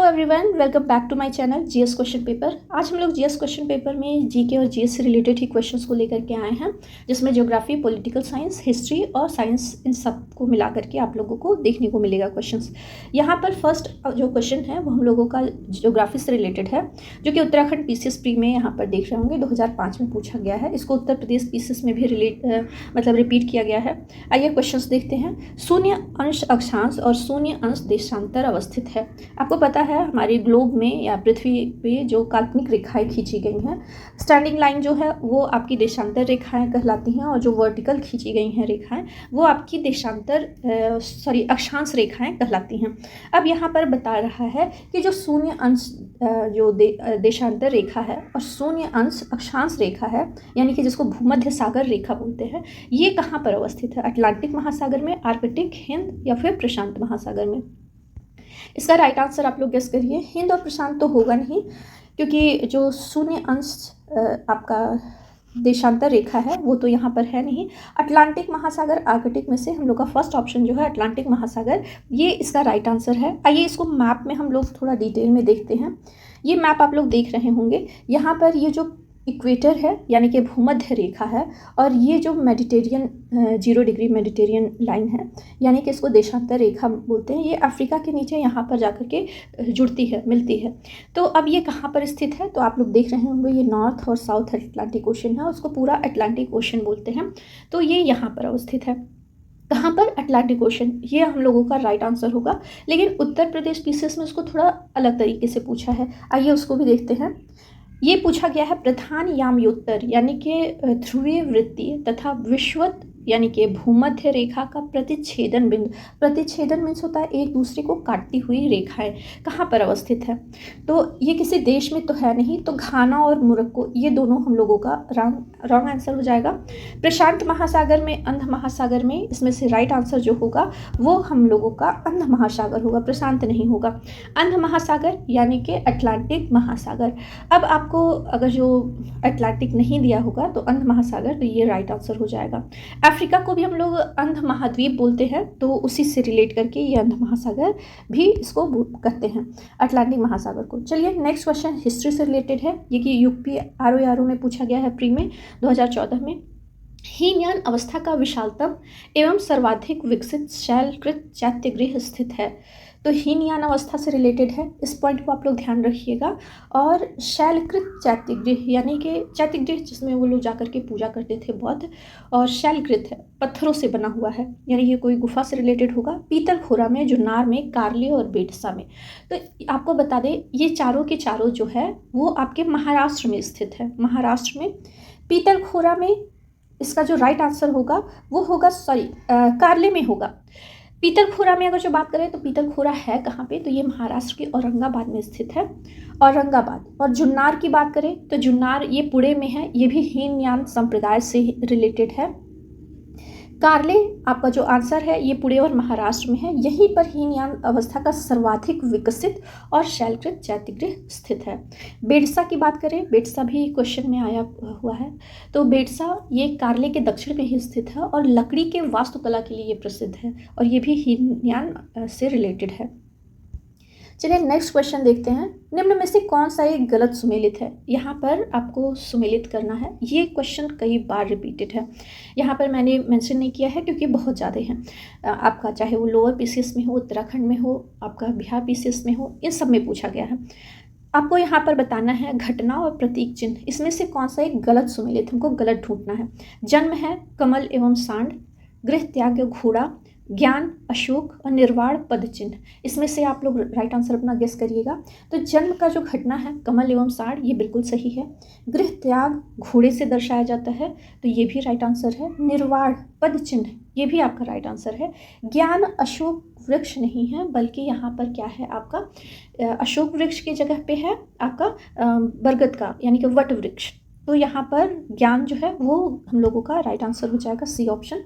Everyone, welcome back to my channel GS question paper. आज हम लोग जीएस क्वेश्चन पेपर में जीके और जीएस से रिलेटेड ही क्वेश्चंस को लेकर के आए हैं, जिसमें ज्योग्राफी, पॉलिटिकल साइंस, हिस्ट्री और साइंस इन सब को मिला करके आप लोगों को देखने को मिलेगा क्वेश्चंस। यहाँ पर फर्स्ट जो क्वेश्चन है वो हम लोगों का ज्योग्राफी से रिलेटेड है, जो कि उत्तराखंड पीसीएस प्री में यहाँ पर देख रहे होंगे 2005 में पूछा गया है। इसको उत्तर प्रदेश पीसीएस में भी रिपीट किया गया है। आइए क्वेश्चंस देखते हैं। शून्य अंश अक्षांश और शून्य अंश देशांतर अवस्थित है। आपको पता है हमारे ग्लोब में या पृथ्वी पे जो काल्पनिक रेखाएं खींची गई हैं, स्टैंडिंग लाइन जो है वो आपकी देशांतर रेखाएं कहलाती हैं, और जो वर्टिकल खींची गई हैं रेखाएं वो आपकी अक्षांश रेखाएं कहलाती हैं। अब यहाँ पर बता रहा है कि जो शून्य अंश जो देशांतर रेखा है और शून्य अंश अक्षांश रेखा है, यानी कि जिसको भूमध्य सागर रेखा बोलते हैं, ये कहाँ पर अवस्थित है? अटलांटिक महासागर में, आर्कटिक, हिंद या फिर प्रशांत महासागर में? इसका राइट आंसर आप लोग गेस करिए। हिंद और प्रशांत तो होगा नहीं, क्योंकि जो शून्य अंश आपका देशांतर रेखा है वो तो यहाँ पर है नहीं। अटलांटिक महासागर, आर्कटिक में से हम लोग का फर्स्ट ऑप्शन जो है अटलांटिक महासागर, ये इसका राइट आंसर है। आइए इसको मैप में हम लोग थोड़ा डिटेल में देखते हैं। ये मैप आप लोग देख रहे होंगे, यहाँ पर ये जो इक्वेटर है यानी कि भूमध्य रेखा है, और ये जो मेडिटेरियन 0 डिग्री मेडिटेरियन लाइन है, यानी कि इसको देशांतर रेखा बोलते हैं। ये अफ्रीका के नीचे यहाँ पर जाकर के जुड़ती है, मिलती है। तो अब ये कहाँ पर स्थित है? तो आप लोग देख रहे होंगे ये नॉर्थ और साउथ अटलांटिक ओशन है, उसको पूरा अटलांटिक ओशन बोलते हैं। तो ये यहाँ पर अवस्थित है। कहाँ पर? Atlantic ocean. ये हम लोगों का राइट आंसर होगा। लेकिन उत्तर प्रदेश पीसीएस में उसको थोड़ा अलग तरीके से पूछा है, आइए उसको भी देखते हैं। ये पूछा गया है प्रधान यामयोत्तर यानी कि ध्रुवीय वृत्तीय तथा विषुवत यानी कि भूमध्य रेखा का प्रतिच्छेदन बिंदु। प्रतिच्छेदन मीन्स होता है एक दूसरे को काटती हुई रेखाएं, कहाँ पर अवस्थित है? तो ये किसी देश में तो है नहीं, तो घाना और मोरक्को ये दोनों हम लोगों का रॉन्ग आंसर हो जाएगा। प्रशांत महासागर में, अंध महासागर में, इसमें से राइट आंसर जो होगा वो हम लोगों का अंध महासागर होगा, प्रशांत नहीं होगा। अंध महासागर यानी कि अटलांटिक महासागर। अब आपको अगर जो अटलांटिक नहीं दिया होगा तो अंध महासागर, तो ये राइट आंसर हो जाएगा। अफ्रीका को भी हम लोग अंध महाद्वीप बोलते हैं, तो उसी से रिलेट करके ये अंध महासागर भी इसको कहते हैं, अटलांटिक महासागर को। चलिए नेक्स्ट क्वेश्चन हिस्ट्री से रिलेटेड है, ये कि यूपी आरओ में पूछा गया है प्री में 2014 में। हीनयान अवस्था का विशालतम एवं सर्वाधिक विकसित शैलकृत चैत्यगृह स्थित है। तो हीनयान अवस्था से रिलेटेड है, इस पॉइंट को आप लोग ध्यान रखिएगा। और शैलकृत चैत्यगृह यानी कि चैत्यगृह जिसमें वो लोग जाकर के पूजा करते थे बौद्ध, और शैलकृत है पत्थरों से बना हुआ है, यानी ये कोई गुफा से रिलेटेड होगा। पीतलखोरा में, जुन्नार में, कारले और बेटसा में। तो आपको बता दें ये चारों के चारों जो है वो आपके महाराष्ट्र में स्थित है। महाराष्ट्र में पीतलखोरा में इसका जो राइट आंसर होगा वो होगा कारले में होगा। पीतलखोरा में अगर जो बात करें तो पीतलखोरा है कहाँ पे? तो ये महाराष्ट्र के औरंगाबाद में स्थित है, औरंगाबाद। और जुन्नार की बात करें तो जुन्नार ये पुणे में है, ये भी हीनयान संप्रदाय से रिलेटेड है। कारले आपका जो आंसर है ये पुणे और महाराष्ट्र में है, यहीं पर हीनयान अवस्था का सर्वाधिक विकसित और शैलकृत चैत्यगृह स्थित है। बेटसा की बात करें, बेटसा भी क्वेश्चन में आया हुआ है, तो बेटसा ये कारले के दक्षिण में ही स्थित है और लकड़ी के वास्तुकला के लिए ये प्रसिद्ध है, और ये भी हीनयान से रिलेटेड है। चलिए नेक्स्ट क्वेश्चन देखते हैं। निम्न में से कौन सा एक गलत सुमेलित है? यहाँ पर आपको सुमेलित करना है। ये क्वेश्चन कई बार रिपीटेड है, यहाँ पर मैंने मेंशन नहीं किया है क्योंकि बहुत ज़्यादा हैं। आपका चाहे वो लोअर पीसीएस में हो, उत्तराखंड में हो, आपका बिहार पीसीएस में हो, इन सब में पूछा गया है। आपको यहाँ पर बताना है घटना और प्रतीक चिन्ह, इसमें से कौन सा एक गलत सुमेलित, हमको गलत ढूंढना है। जन्म है कमल एवं सांड, गृह त्याग घोड़ा, ज्ञान अशोक और निर्वाण पद चिन्ह। इसमें से आप लोग राइट आंसर अपना गेस करिएगा। तो जन्म का जो घटना है कमल एवं सांड, ये बिल्कुल सही है। गृह त्याग घोड़े से दर्शाया जाता है, तो ये भी राइट आंसर है। निर्वाण पद चिन्ह, ये भी आपका राइट आंसर है। ज्ञान अशोक वृक्ष नहीं है, बल्कि यहाँ पर क्या है आपका अशोक वृक्ष की जगह पे है आपका बरगद का यानी कि वट वृक्ष। तो यहाँ पर ज्ञान जो है वो हम लोगों का राइट आंसर हो जाएगा, सी ऑप्शन।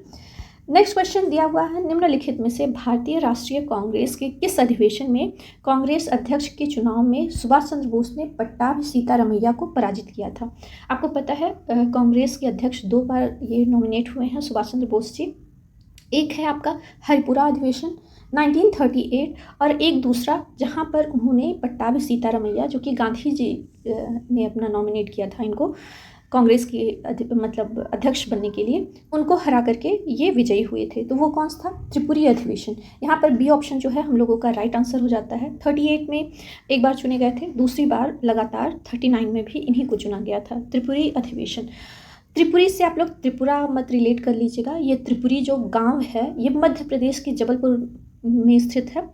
नेक्स्ट क्वेश्चन दिया हुआ है, निम्नलिखित में से भारतीय राष्ट्रीय कांग्रेस के किस अधिवेशन में कांग्रेस अध्यक्ष के चुनाव में सुभाष चंद्र बोस ने पट्टाभी सीतारमैया को पराजित किया था? आपको पता है कांग्रेस के अध्यक्ष 2 बार ये नॉमिनेट हुए हैं सुभाष चंद्र बोस जी। एक है आपका हरिपुरा अधिवेशन, 1938। और एक दूसरा जहाँ पर उन्होंने पट्टाभी सीतारमैया, जो कि गांधी जी ने अपना नॉमिनेट किया था इनको कांग्रेस की मतलब अध्यक्ष बनने के लिए, उनको हरा करके ये विजयी हुए थे। तो वो कौन सा था? त्रिपुरी अधिवेशन। यहाँ पर बी ऑप्शन जो है हम लोगों का राइट आंसर हो जाता है। 38 में एक बार चुने गए थे, दूसरी बार लगातार 39 में भी इन्हीं को चुना गया था। त्रिपुरी अधिवेशन। त्रिपुरी से आप लोग त्रिपुरा मत रिलेट कर लीजिएगा। ये त्रिपुरी जो गांव है ये मध्य प्रदेश के जबलपुर में स्थित है।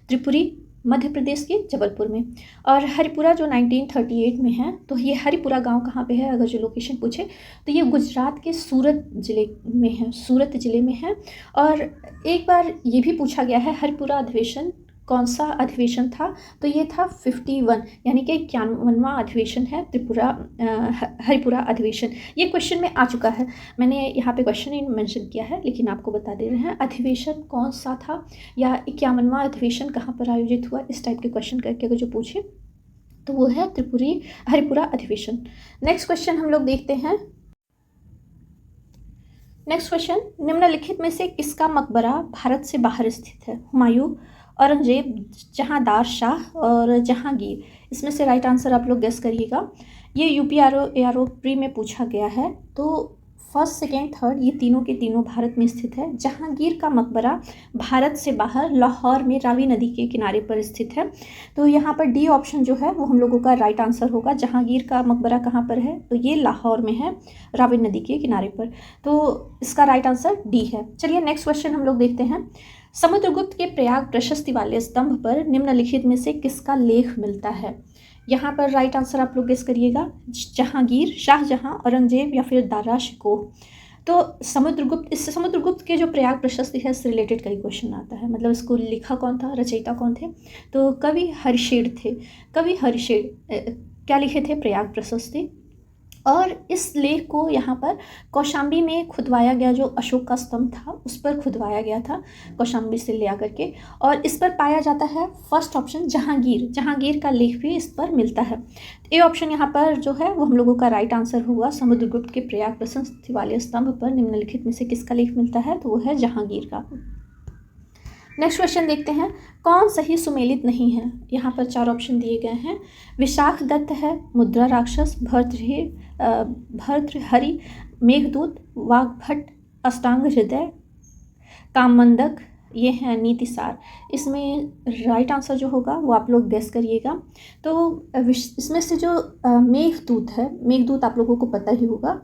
त्रिपुरी मध्य प्रदेश के जबलपुर में। और हरिपुरा जो 1938 में है, तो ये हरिपुरा गांव कहाँ पे है अगर जो लोकेशन पूछे तो ये गुजरात के सूरत ज़िले में है, सूरत ज़िले में है। और एक बार ये भी पूछा गया है हरिपुरा अधिवेशन कौन सा अधिवेशन था, तो ये था 51 यानी कि 51वां अधिवेशन है त्रिपुरा हरिपुरा अधिवेशन। ये क्वेश्चन में आ चुका है, मैंने यहाँ पे क्वेश्चन ही मेंशन किया है लेकिन आपको बता दे रहे हैं अधिवेशन कौन सा था या 51वां अधिवेशन कहाँ पर आयोजित हुआ, इस टाइप के क्वेश्चन करके अगर जो पूछे तो वो है त्रिपुरी हरिपुरा अधिवेशन। नेक्स्ट क्वेश्चन हम लोग देखते हैं। नेक्स्ट क्वेश्चन, निम्नलिखित में से किसका मकबरा भारत से बाहर स्थित है? हुमायूं, औरंगजेब, जहांदार शाह और जहांगीर। इसमें से राइट आंसर आप लोग गेस करिएगा। ये यूपीआरओ प्री में पूछा गया है। तो फर्स्ट, सेकेंड, थर्ड ये तीनों के तीनों भारत में स्थित है। जहांगीर का मकबरा भारत से बाहर लाहौर में रावी नदी के किनारे पर स्थित है। तो यहाँ पर डी ऑप्शन जो है वो हम लोगों का राइट आंसर होगा। जहांगीर का मकबरा कहाँ पर है? तो ये लाहौर में है, रावी नदी के किनारे पर। तो इसका राइट आंसर डी है। चलिए नेक्स्ट क्वेश्चन हम लोग देखते हैं। समुद्रगुप्त के प्रयाग प्रशस्ति वाले स्तंभ पर निम्नलिखित में से किसका लेख मिलता है? यहाँ पर राइट आंसर आप लोग गेस करिएगा। जहांगीर, शाहजहां, औरंगजेब या फिर दारा शिकोह। तो समुद्रगुप्त के जो प्रयाग प्रशस्ति है इससे रिलेटेड कई क्वेश्चन आता है। मतलब इसको लिखा कौन था, रचयिता कौन थे? तो कवि हरिशेड थे। कवि हरिशेड क्या लिखे थे? प्रयाग प्रशस्ति। और इस लेख को यहाँ पर कौशाम्बी में खुदवाया गया, जो अशोक का स्तंभ था उस पर खुदवाया गया था कौशाम्बी से ले आकर के। और इस पर पाया जाता है फर्स्ट ऑप्शन जहांगीर का लेख भी इस पर मिलता है। ए ऑप्शन यहाँ पर जो है वो हम लोगों का राइट आंसर होगा। समुद्रगुप्त के प्रयाग प्रशस्ति वाले स्तंभ पर निम्नलिखित में से किसका लेख मिलता है? तो वो है जहांगीर का। नेक्स्ट क्वेश्चन देखते हैं। कौन सही सुमेलित नहीं है? यहाँ पर 4 ऑप्शन दिए गए हैं। विशाख दत्त है, मुद्रा राक्षस, भर्तृहरि, मेघदूत, वाग्भट, अष्टांग हृदय, काममंडक, ये है नीतिसार। इसमें राइट आंसर जो होगा वो आप लोग गेस करिएगा। तो इसमें से जो मेघदूत है, मेघदूत आप लोगों को पता ही होगा,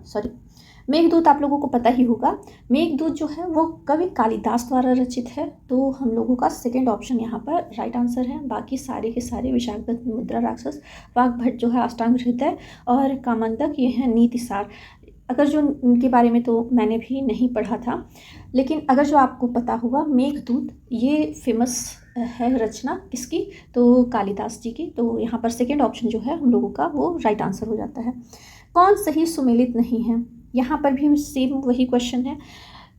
मेघदूत आप लोगों को पता ही होगा। मेघदूत जो है वो कवि कालिदास द्वारा रचित है। तो हम लोगों का सेकंड ऑप्शन यहाँ पर राइट आंसर है। बाकी सारे के सारे विशाख दत्त, मुद्रा राक्षस, वाग्भट जो है अष्टांग हृदय और कामंदक ये है नीतिसार। अगर जो इनके बारे में तो मैंने भी नहीं पढ़ा था, लेकिन अगर जो आपको पता होगा मेघदूत ये फेमस है रचना किसकी? तो कालिदास जी की। तो यहाँ पर सेकेंड ऑप्शन जो है हम लोगों का वो राइट आंसर हो जाता है। कौन सही सुमेलित नहीं है? यहाँ पर भी सेम वही क्वेश्चन है।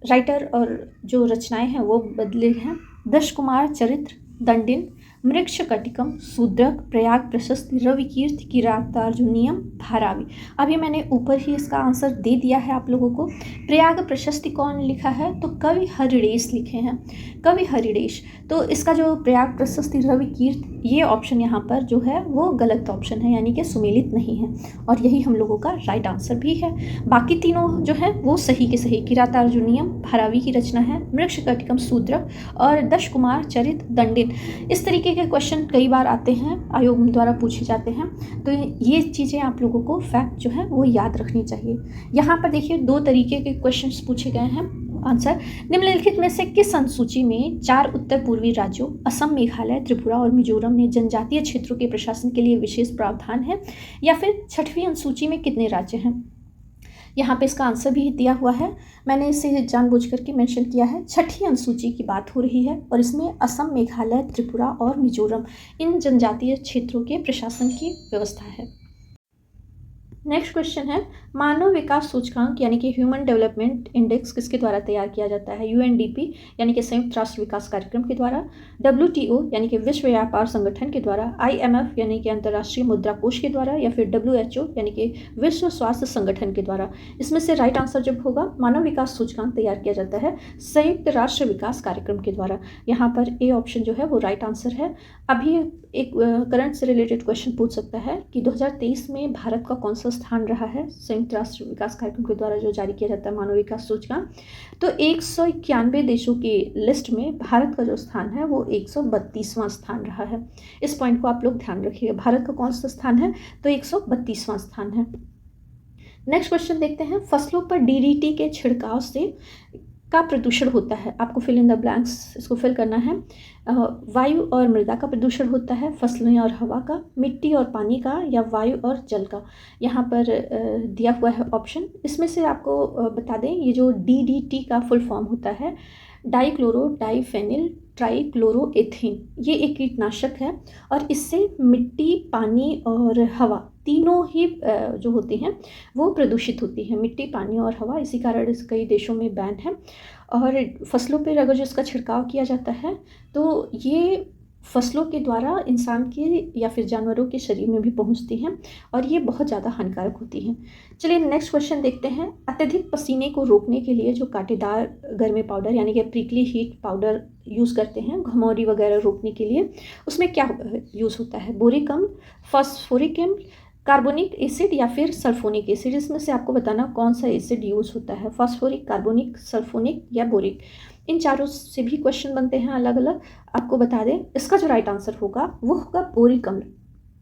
राइटर और जो रचनाएं हैं वो बदले हैं। दशकुमार चरित्र, दंडिन, मृक्षकटिकम, शूद्रक, प्रयाग प्रशस्ति, रविकीर्ति, किरातार्जुनीयम, धारावी। अभी मैंने ऊपर ही इसका आंसर दे दिया है आप लोगों को। प्रयाग प्रशस्ति कौन लिखा है? तो कवि हरिडेश लिखे हैं, कवि हरिडेश। तो इसका जो प्रयाग प्रशस्ति रविकीर्ति ये ऑप्शन यहाँ पर जो है वो गलत ऑप्शन है, यानी कि सुमेलित नहीं है। और यही हम लोगों का राइट आंसर भी है। बाकी तीनों जो है वो सही के सही। किरातार्जुनीयम धारावी की रचना है, मृक्षकटिकम शूद्रक और दशकुमार चरित्र दंडिन। इस तरीके के क्वेश्चन कई बार आते हैं, आयोग द्वारा पूछे जाते हैं। तो ये चीज़ें आप लोगों को फैक्ट जो है वो याद रखनी चाहिए। यहाँ पर देखिए 2 तरीके के क्वेश्चंस पूछे गए हैं। आंसर, निम्नलिखित में से किस अनुसूची में 4 उत्तर पूर्वी राज्यों असम, मेघालय, त्रिपुरा और मिजोरम में जनजातीय क्षेत्रों के प्रशासन के लिए विशेष प्रावधान है? या फिर 6वीं अनुसूची में कितने राज्य हैं? यहाँ पे इसका आंसर भी दिया हुआ है। मैंने इसे जानबूझ करके मेंशन किया है। 6ठी अनुसूची की बात हो रही है और इसमें असम, मेघालय, त्रिपुरा और मिजोरम इन जनजातीय क्षेत्रों के प्रशासन की व्यवस्था है। नेक्स्ट क्वेश्चन है, मानव विकास सूचकांक यानी कि ह्यूमन डेवलपमेंट इंडेक्स किसके द्वारा तैयार किया जाता है? यूएनडीपी यानी कि संयुक्त राष्ट्र विकास कार्यक्रम के द्वारा, डब्ल्यूटीओ यानी कि विश्व व्यापार संगठन के द्वारा, आईएमएफ यानी कि अंतर्राष्ट्रीय मुद्रा कोष के द्वारा, या फिर डब्ल्यूएचओ यानी कि विश्व स्वास्थ्य संगठन के द्वारा। इसमें से राइट आंसर जब होगा, मानव विकास सूचकांक तैयार किया जाता है संयुक्त राष्ट्र विकास कार्यक्रम के द्वारा। यहाँ पर ए ऑप्शन जो है वो राइट आंसर है। अभी एक करंट से रिलेटेड क्वेश्चन पूछ सकता है कि 2023 में भारत का कौन सा स्थान रहा है संयुक्त राष्ट्र विकास कार्यक्रम के द्वारा जो जारी किया जाता है मानव विकास सूचकांक। तो 191 देशों की लिस्ट में भारत का जो स्थान है वो 132वां स्थान रहा है। इस पॉइंट को आप लोग ध्यान रखिएगा, भारत का कौन सा स्थान है? तो 132वां स्थान है। नेक्स्ट क्वेश्चन देखते हैं, फसलों पर डीडीटी के छिड़काव से का प्रदूषण होता है। आपको फिल इन द ब्लैंक्स इसको फिल करना है। वायु और मृदा का प्रदूषण होता है, फसलें और हवा का, मिट्टी और पानी का, या वायु और जल का। यहाँ पर दिया हुआ है ऑप्शन। इसमें से आपको बता दें, ये जो डीडीटी का फुल फॉर्म होता है डाइक्लोरो डाइफेनिल ट्राइक्लोरोएथेन, ये एक कीटनाशक है और इससे मिट्टी, पानी और हवा तीनों ही जो होती हैं वो प्रदूषित होती हैं, मिट्टी, पानी और हवा। इसी कारण इस कई देशों में बैन है। और फसलों पर अगर जो इसका छिड़काव किया जाता है तो ये फसलों के द्वारा इंसान के या फिर जानवरों के शरीर में भी पहुंचती हैं और ये बहुत ज़्यादा हानिकारक होती हैं। चलिए नेक्स्ट क्वेश्चन देखते हैं, अत्यधिक पसीने को रोकने के लिए जो कांटेदार गर्मी पाउडर यानी कि प्रिकली हीट पाउडर यूज़ करते हैं घमौरी वगैरह रोकने के लिए, उसमें क्या यूज़ होता है? बोरिक अम्ल, फास्फोरिक अम्ल, कार्बोनिक एसिड या फिर सल्फोनिक एसिड। इसमें से आपको बताना कौन सा एसिड यूज़ होता है, फास्फोरिक, कार्बोनिक, सल्फोनिक या बोरिक। इन चारों से भी क्वेश्चन बनते हैं अलग अलग। आपको बता दें, इसका जो राइट आंसर होगा वो होगा बोरिक अम्ल।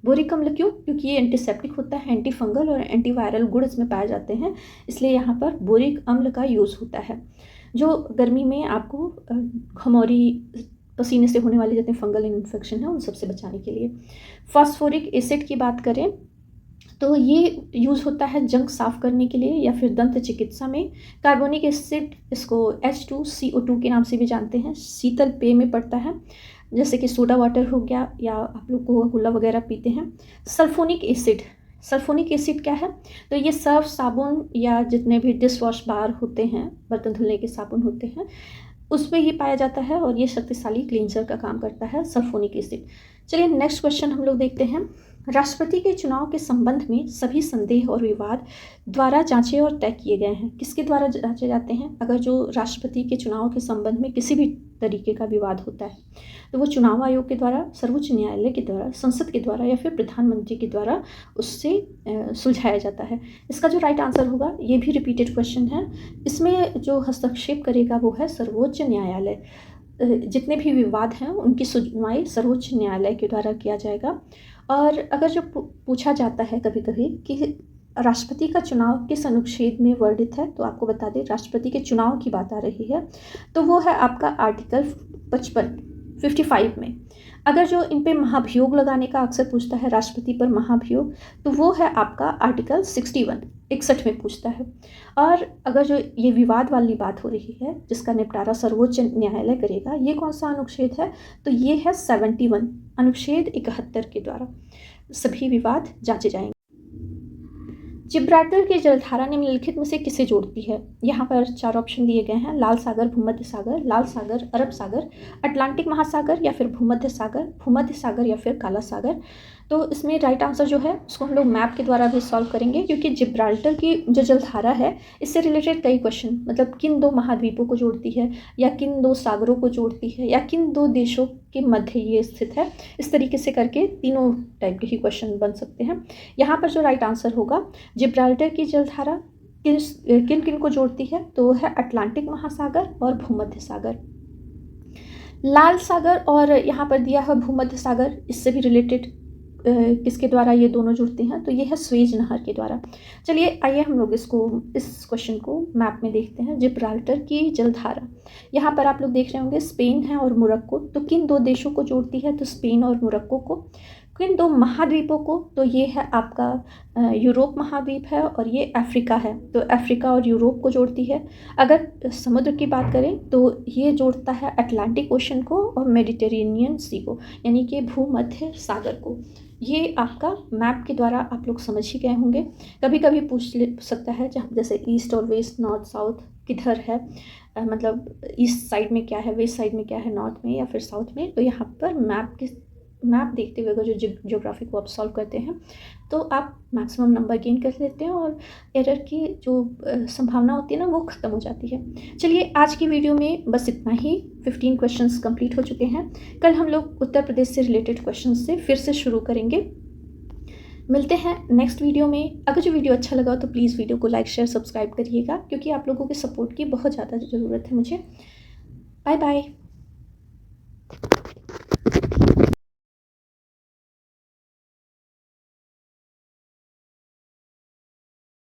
बोरिक अम्ल क्यों? क्योंकि ये एंटीसेप्टिक होता है, एंटी फंगल और एंटीवायरल गुण इसमें पाए जाते हैं, इसलिए यहाँ पर बोरिक अम्ल का यूज़ होता है, जो गर्मी में आपको घमौरी, पसीने से होने वाले जितने फंगल इन्फेक्शन है उन सबसे बचाने के लिए। फास्फोरिक एसिड की बात करें तो ये यूज़ होता है जंक साफ़ करने के लिए या फिर दंत चिकित्सा में। कार्बोनिक एसिड, इसको H2CO2 के नाम से भी जानते हैं, शीतल पेय में पड़ता है, जैसे कि सोडा वाटर हो गया या आप लोग कोका कोला वगैरह पीते हैं। सल्फोनिक एसिड, सल्फोनिक एसिड क्या है? तो ये सर्फ साबुन या जितने भी डिश वॉश बार होते हैं, बर्तन धुलने के साबुन होते हैं, उसमें ये पाया जाता है और ये शक्तिशाली क्लींजर का काम करता है सल्फोनिक एसिड। चलिए नेक्स्ट क्वेश्चन हम लोग देखते हैं, राष्ट्रपति के चुनाव के संबंध में सभी संदेह और विवाद द्वारा जांचे और तय किए गए हैं। किसके द्वारा जांचे जाते हैं? अगर जो राष्ट्रपति के चुनाव के संबंध में किसी भी तरीके का विवाद होता है तो वो चुनाव आयोग के द्वारा, सर्वोच्च न्यायालय के द्वारा, संसद के द्वारा या फिर प्रधानमंत्री के द्वारा उससे सुलझाया जाता है। इसका जो राइट आंसर होगा, ये भी रिपीटेड क्वेश्चन है, इसमें जो हस्तक्षेप करेगा वो है सर्वोच्च न्यायालय। जितने भी विवाद हैं उनकी सुनवाई सर्वोच्च न्यायालय के द्वारा किया जाएगा। और अगर जो पूछा जाता है कभी कभी कि राष्ट्रपति का चुनाव किस अनुच्छेद में वर्णित है, तो आपको बता दें राष्ट्रपति के चुनाव की बात आ रही है, तो वो है आपका आर्टिकल 55 में। अगर जो इन पे महाभियोग लगाने का अक्सर पूछता है राष्ट्रपति पर महाभियोग, तो वो है आपका आर्टिकल 61 में पूछता है। और अगर जो ये विवाद वाली बात हो रही है जिसका निपटारा सर्वोच्च न्यायालय करेगा, ये कौन सा अनुच्छेद है? तो ये है 71, अनुच्छेद 71 के द्वारा सभी विवाद जांचे जाएंगे। जिब्राल्टर की जलधारा निम्नलिखित में से किसे जोड़ती है? यहाँ पर 4 ऑप्शन दिए गए हैं, लाल सागर, भूमध्य सागर, लाल सागर, अरब सागर, अटलांटिक महासागर या फिर भूमध्य सागर या फिर काला सागर। तो इसमें राइट आंसर जो है उसको हम लोग मैप के द्वारा भी सॉल्व करेंगे, क्योंकि जिब्राल्टर की जो जलधारा है इससे रिलेटेड कई क्वेश्चन, मतलब किन 2 महाद्वीपों को जोड़ती है या किन 2 सागरों को जोड़ती है या किन 2 देशों के मध्य ये स्थित है, इस तरीके से करके तीनों टाइप के ही क्वेश्चन बन सकते हैं। यहाँ पर जो राइट आंसर होगा, जिब्राल्टर की जलधारा किन किन को जोड़ती है, तो वो है अटलांटिक महासागर और भूमध्य सागर। लाल सागर और यहाँ पर दिया है भूमध्य सागर, इससे भी रिलेटेड किसके द्वारा ये दोनों जुड़ते हैं, तो ये है स्वेज नहर के द्वारा। चलिए आइए हम लोग इस क्वेश्चन को मैप में देखते हैं। जिब्राल्टर की जलधारा, यहाँ पर आप लोग देख रहे होंगे स्पेन है और मोरक्को, तो किन 2 देशों को जोड़ती है? तो स्पेन और मोरक्को को। किन दो महाद्वीपों को, तो ये है आपका यूरोप महाद्वीप है और ये अफ्रीका है, तो अफ्रीका और यूरोप को जोड़ती है। अगर समुद्र की बात करें तो ये जोड़ता है अटलांटिक ओशन को और मेडिटेरेनियन सी को, यानी कि भूमध्य सागर को। ये आपका मैप के द्वारा आप लोग समझ ही गए होंगे। कभी कभी पूछ सकता है जैसे ईस्ट और वेस्ट, नॉर्थ साउथ किधर है, मतलब ईस्ट साइड में क्या है, वेस्ट साइड में क्या है, नॉर्थ में या फिर साउथ में। तो यहाँ पर मैप देखते हुए अगर जो ज्योग्राफी को आप सॉल्व करते हैं तो आप मैक्सिमम नंबर गेन कर लेते हैं और एरर की जो संभावना होती है ना वो ख़त्म हो जाती है। चलिए आज की वीडियो में बस इतना ही। 15 क्वेश्चंस कंप्लीट हो चुके हैं। कल हम लोग उत्तर प्रदेश से रिलेटेड क्वेश्चन से फिर से शुरू करेंगे। मिलते हैं नेक्स्ट वीडियो में। अगर जो वीडियो अच्छा लगा तो प्लीज़ वीडियो को लाइक शेयर सब्सक्राइब करिएगा, क्योंकि आप लोगों के सपोर्ट की बहुत ज़्यादा ज़रूरत है मुझे। Bye bye.